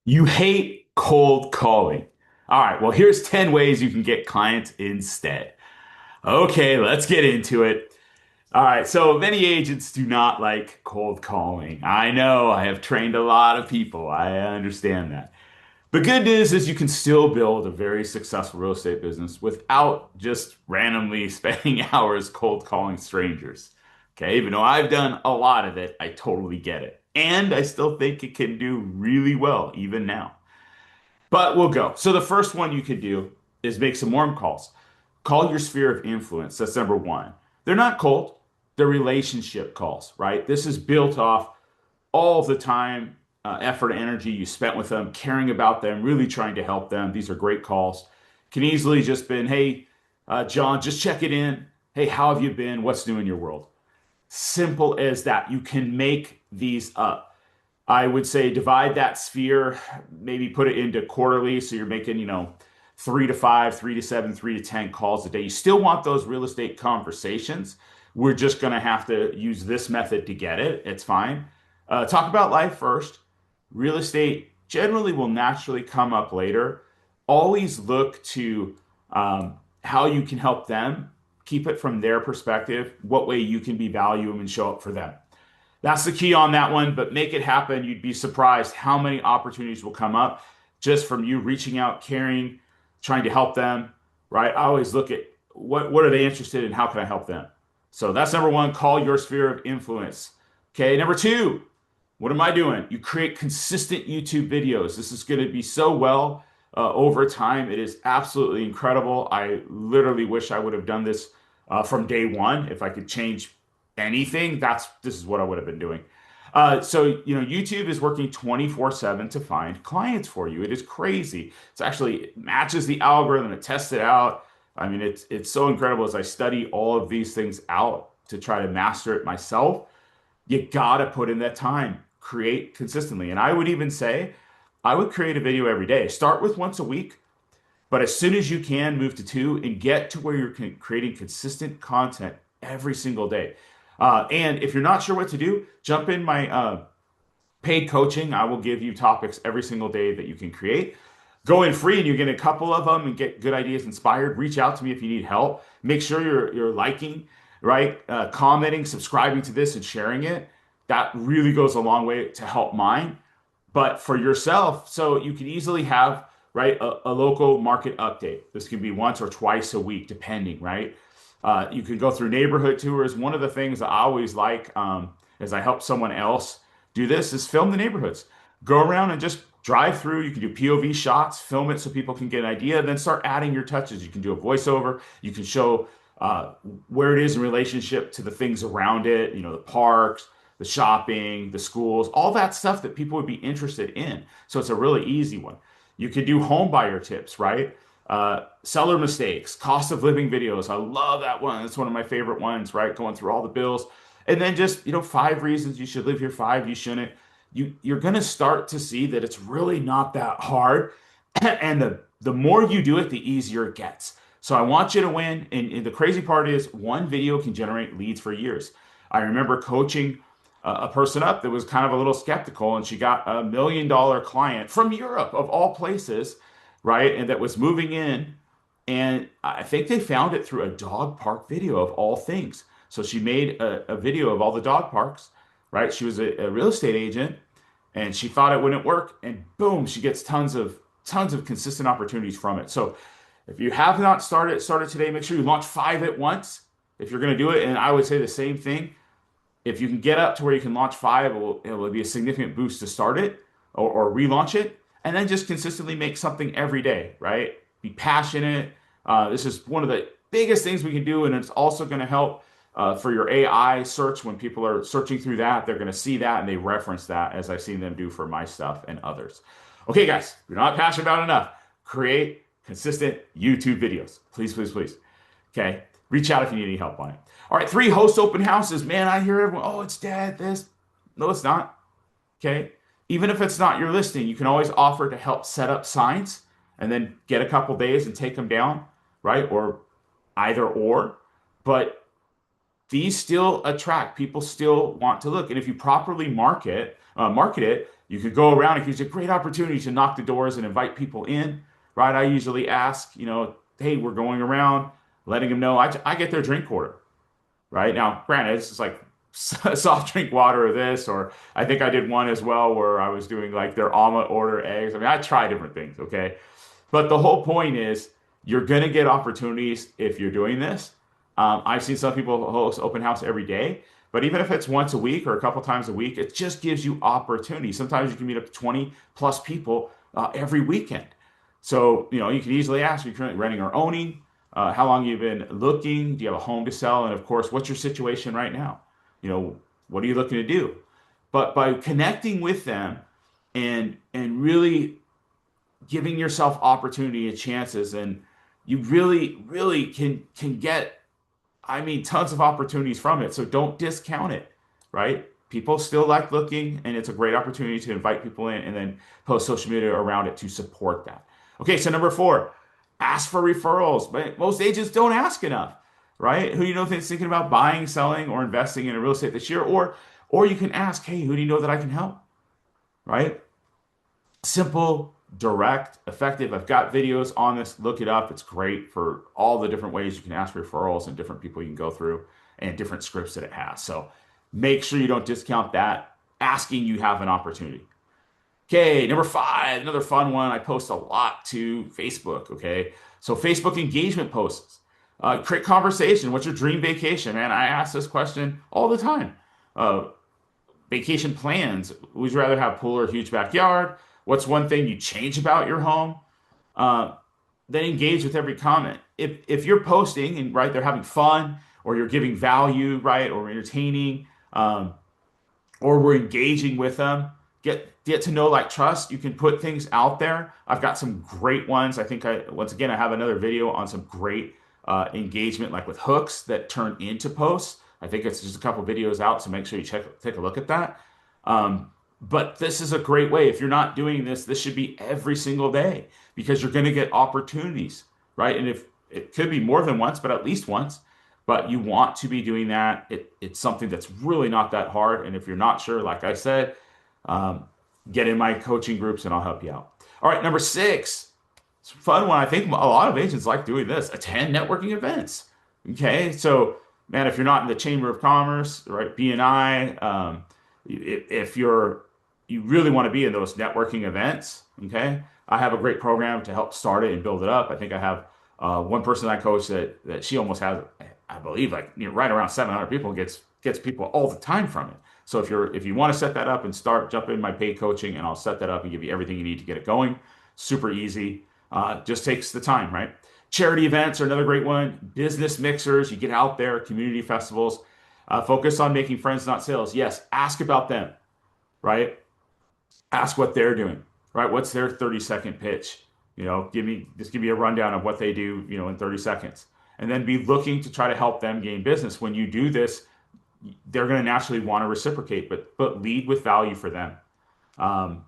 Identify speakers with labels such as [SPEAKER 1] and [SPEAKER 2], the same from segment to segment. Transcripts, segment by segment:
[SPEAKER 1] You hate cold calling. All right, well, here's 10 ways you can get clients instead. Okay, let's get into it. All right, so many agents do not like cold calling. I know, I have trained a lot of people. I understand that. The good news is you can still build a very successful real estate business without just randomly spending hours cold calling strangers. Okay, even though I've done a lot of it, I totally get it. And I still think it can do really well even now. But we'll go. So the first one you could do is make some warm calls. Call your sphere of influence. That's number one. They're not cold, they're relationship calls, right? This is built off all the time, effort, energy you spent with them, caring about them, really trying to help them. These are great calls. Can easily just been, hey, John, just check it in. Hey, how have you been? What's new in your world? Simple as that. You can make these up. I would say divide that sphere, maybe put it into quarterly. So you're making, 3 to 5, 3 to 7, 3 to 10 calls a day. You still want those real estate conversations. We're just going to have to use this method to get it. It's fine. Talk about life first. Real estate generally will naturally come up later. Always look to how you can help them, keep it from their perspective, what way you can be valuable and show up for them. That's the key on that one, but make it happen. You'd be surprised how many opportunities will come up just from you reaching out, caring, trying to help them, right? I always look at what are they interested in? How can I help them? So that's number one, call your sphere of influence. Okay, number two, what am I doing? You create consistent YouTube videos. This is going to be so well over time. It is absolutely incredible. I literally wish I would have done this from day one. If I could change anything, this is what I would have been doing. So YouTube is working 24/7 to find clients for you. It is crazy. It's actually it matches the algorithm. It tests it out. I mean, it's so incredible as I study all of these things out to try to master it myself. You gotta put in that time, create consistently. And I would even say, I would create a video every day. Start with once a week, but as soon as you can, move to two and get to where you're creating consistent content every single day. And if you're not sure what to do, jump in my paid coaching. I will give you topics every single day that you can create. Go in free and you get a couple of them and get good ideas inspired. Reach out to me if you need help. Make sure you're liking, right? Commenting, subscribing to this, and sharing it. That really goes a long way to help mine. But for yourself, so you can easily have, right, a local market update. This can be once or twice a week, depending, right? You can go through neighborhood tours. One of the things I always like as I help someone else do this is film the neighborhoods. Go around and just drive through. You can do POV shots, film it so people can get an idea, then start adding your touches. You can do a voiceover. You can show where it is in relationship to the things around it, the parks, the shopping, the schools, all that stuff that people would be interested in. So it's a really easy one. You could do home buyer tips, right? Seller mistakes, cost of living videos. I love that one. It's one of my favorite ones, right? Going through all the bills. And then just, 5 reasons you should live here, five you shouldn't. You're going to start to see that it's really not that hard. And the more you do it, the easier it gets. So I want you to win. And the crazy part is one video can generate leads for years. I remember coaching a person up that was kind of a little skeptical, and she got $1 million client from Europe, of all places, right? And that was moving in. And I think they found it through a dog park video of all things. So she made a video of all the dog parks, right? She was a real estate agent and she thought it wouldn't work. And boom, she gets tons of consistent opportunities from it. So if you have not started today, make sure you launch 5 at once if you're going to do it. And I would say the same thing. If you can get up to where you can launch 5, it will be a significant boost to start it or relaunch it. And then just consistently make something every day, right? Be passionate. This is one of the biggest things we can do. And it's also going to help for your AI search. When people are searching through that, they're going to see that and they reference that, as I've seen them do for my stuff and others. Okay, guys, if you're not passionate about it enough, create consistent YouTube videos. Please, please, please. Okay. Reach out if you need any help on it. All right. 3, host open houses. Man, I hear everyone, oh, it's dead, this. No, it's not. Okay. Even if it's not your listing, you can always offer to help set up signs and then get a couple days and take them down, right? Or either or. But these still attract people, still want to look. And if you properly market it, you could go around. It gives you a great opportunity to knock the doors and invite people in, right? I usually ask, hey, we're going around, letting them know I get their drink order, right? Now, granted, it's just like soft drink water or this, or I think I did one as well where I was doing like their omelet order, eggs. I mean, I try different things, okay? But the whole point is you're going to get opportunities if you're doing this. I've seen some people host open house every day, but even if it's once a week or a couple times a week, it just gives you opportunity. Sometimes you can meet up to 20 plus people every weekend. So, you can easily ask, are you currently renting or owning? How long you've been looking? Do you have a home to sell? And of course, what's your situation right now? What are you looking to do? But by connecting with them and really giving yourself opportunity and chances, and you really, really can get, I mean, tons of opportunities from it. So don't discount it, right? People still like looking, and it's a great opportunity to invite people in and then post social media around it to support that. Okay, so number 4, ask for referrals. But most agents don't ask enough, right? Who do you know that's thinking about buying, selling, or investing in a real estate this year? Or you can ask, hey, who do you know that I can help, right? Simple, direct, effective. I've got videos on this. Look it up. It's great for all the different ways you can ask for referrals and different people you can go through and different scripts that it has. So make sure you don't discount that. Asking you have an opportunity. Okay, number 5, another fun one. I post a lot to Facebook. Okay, so Facebook engagement posts. Create conversation. What's your dream vacation, man? I ask this question all the time. Uh, Vacation plans. Would you rather have pool or a huge backyard? What's one thing you change about your home? Uh, then engage with every comment. If you're posting and right, they're having fun, or you're giving value, right, or entertaining, or we're engaging with them, get to know, like, trust. You can put things out there. I've got some great ones. I think once again I have another video on some great engagement, like with hooks that turn into posts. I think it's just a couple videos out, so make sure you take a look at that. But this is a great way. If you're not doing this, this should be every single day because you're going to get opportunities, right? And if it could be more than once, but at least once. But you want to be doing that. It's something that's really not that hard. And if you're not sure, like I said, um, get in my coaching groups and I'll help you out. All right, number 6, it's a fun one. I think a lot of agents like doing this. Attend networking events. Okay, so man, if you're not in the Chamber of Commerce, right, BNI, if you really want to be in those networking events, okay, I have a great program to help start it and build it up. I think I have one person I coach that she almost has, I believe, like right around 700 people, gets people all the time from it. So if you want to set that up and start, jump in my paid coaching, and I'll set that up and give you everything you need to get it going. Super easy. Just takes the time, right? Charity events are another great one. Business mixers, you get out there, community festivals. Focus on making friends, not sales. Yes, ask about them, right? Ask what they're doing, right? What's their 30-second pitch? Give me a rundown of what they do, in 30 seconds. And then be looking to try to help them gain business. When you do this, they're going to naturally want to reciprocate, but lead with value for them. Um,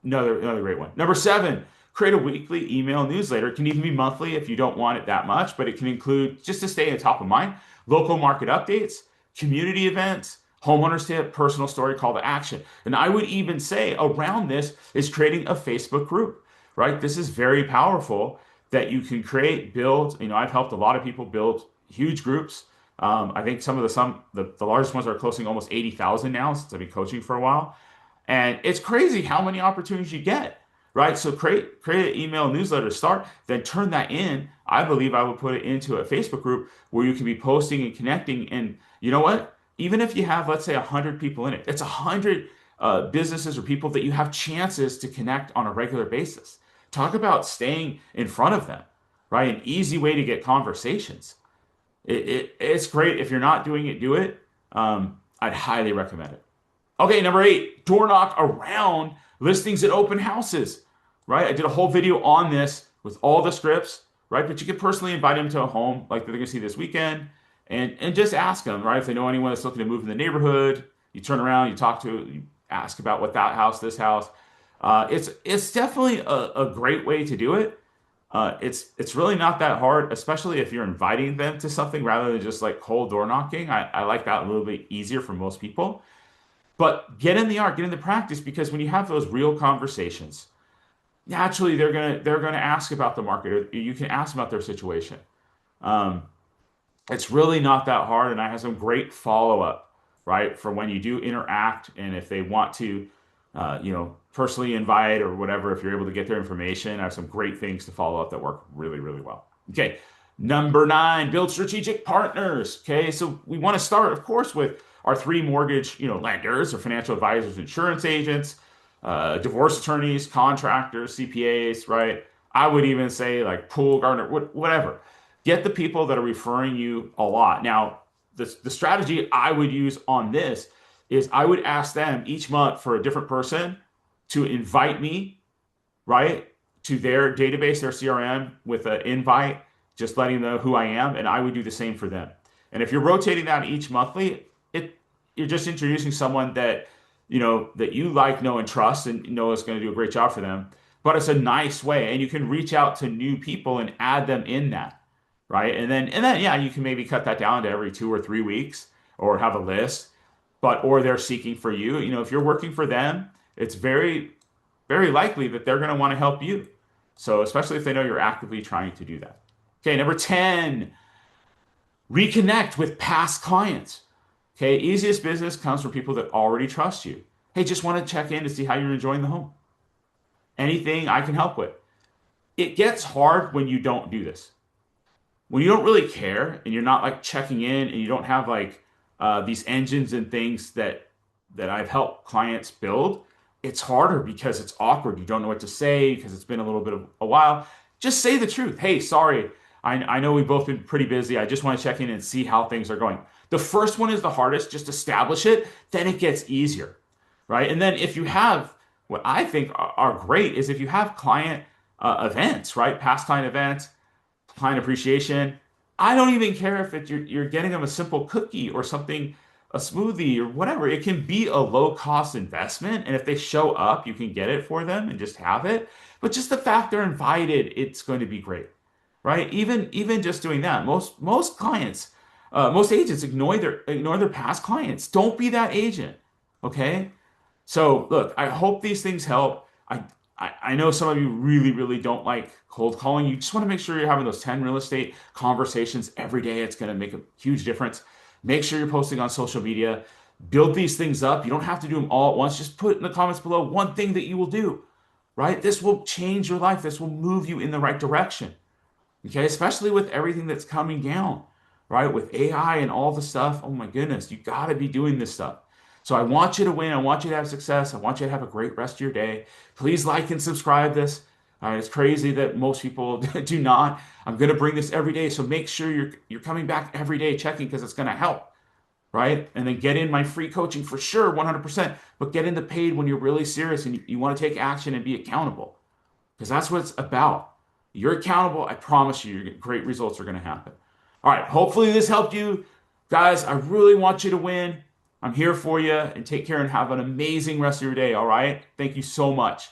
[SPEAKER 1] another great one. Number 7, create a weekly email newsletter. It can even be monthly if you don't want it that much, but it can include, just to stay on top of mind, local market updates, community events, homeowners tip, personal story, call to action. And I would even say around this is creating a Facebook group, right? This is very powerful that you can create, build. I've helped a lot of people build huge groups. I think the largest ones are closing almost 80,000 now since I've been coaching for a while. And it's crazy how many opportunities you get, right? So create an email newsletter to start, then turn that in. I believe I would put it into a Facebook group where you can be posting and connecting. And you know what? Even if you have, let's say, 100 people in it, it's 100 businesses or people that you have chances to connect on a regular basis. Talk about staying in front of them, right? An easy way to get conversations. It's great. If you're not doing it, do it. I'd highly recommend it. Okay, number 8, door knock around listings at open houses, right? I did a whole video on this with all the scripts, right? But you could personally invite them to a home like they're going to see this weekend and just ask them, right? If they know anyone that's looking to move in the neighborhood, you turn around, you ask about what that house, this house. It's definitely a great way to do it. It's really not that hard, especially if you're inviting them to something rather than just like cold door knocking. I like that a little bit easier for most people. But get in the art, get in the practice, because when you have those real conversations, naturally they're gonna ask about the market, or you can ask about their situation. Um, it's really not that hard, and I have some great follow up, right, for when you do interact, and if they want to, personally invite or whatever, if you're able to get their information, I have some great things to follow up that work really, really well. Okay, number nine, build strategic partners. Okay, so we want to start, of course, with our three mortgage, lenders or financial advisors, insurance agents, divorce attorneys, contractors, CPAs, right? I would even say like pool gardener, whatever. Get the people that are referring you a lot. Now, the strategy I would use on this is I would ask them each month for a different person to invite me, right, to their database, their CRM with an invite, just letting them know who I am, and I would do the same for them. And if you're rotating that each monthly, you're just introducing someone that that you like, know, and trust, and know is going to do a great job for them. But it's a nice way, and you can reach out to new people and add them in that, right? And then yeah, you can maybe cut that down to every 2 or 3 weeks, or have a list. But or they're seeking for you. If you're working for them, it's very very likely that they're going to want to help you. So especially if they know you're actively trying to do that. Okay, number 10, reconnect with past clients. Okay, easiest business comes from people that already trust you. Hey, just want to check in to see how you're enjoying the home. Anything I can help with. It gets hard when you don't do this. When you don't really care and you're not like checking in, and you don't have like these engines and things that I've helped clients build, it's harder because it's awkward. You don't know what to say because it's been a little bit of a while. Just say the truth. Hey, sorry. I know we've both been pretty busy. I just want to check in and see how things are going. The first one is the hardest. Just establish it. Then it gets easier, right? And then if you have what I think are great is if you have client events, right? Past client events, client appreciation. I don't even care if you're getting them a simple cookie or something, a smoothie or whatever. It can be a low cost investment, and if they show up, you can get it for them and just have it. But just the fact they're invited, it's going to be great, right? Even just doing that, most clients, most agents ignore their past clients. Don't be that agent, okay? So look, I hope these things help. I know some of you really, really don't like cold calling. You just want to make sure you're having those 10 real estate conversations every day. It's going to make a huge difference. Make sure you're posting on social media. Build these things up. You don't have to do them all at once. Just put in the comments below one thing that you will do, right? This will change your life. This will move you in the right direction. Okay, especially with everything that's coming down, right? With AI and all the stuff. Oh my goodness, you got to be doing this stuff. So I want you to win. I want you to have success. I want you to have a great rest of your day. Please like and subscribe this. It's crazy that most people do not. I'm going to bring this every day, so make sure you're coming back every day checking, because it's going to help, right? And then get in my free coaching for sure, 100%. But get into paid when you're really serious and you want to take action and be accountable, because that's what it's about. You're accountable. I promise you, great results are going to happen. All right. Hopefully this helped you guys. I really want you to win. I'm here for you, and take care and have an amazing rest of your day. All right. Thank you so much.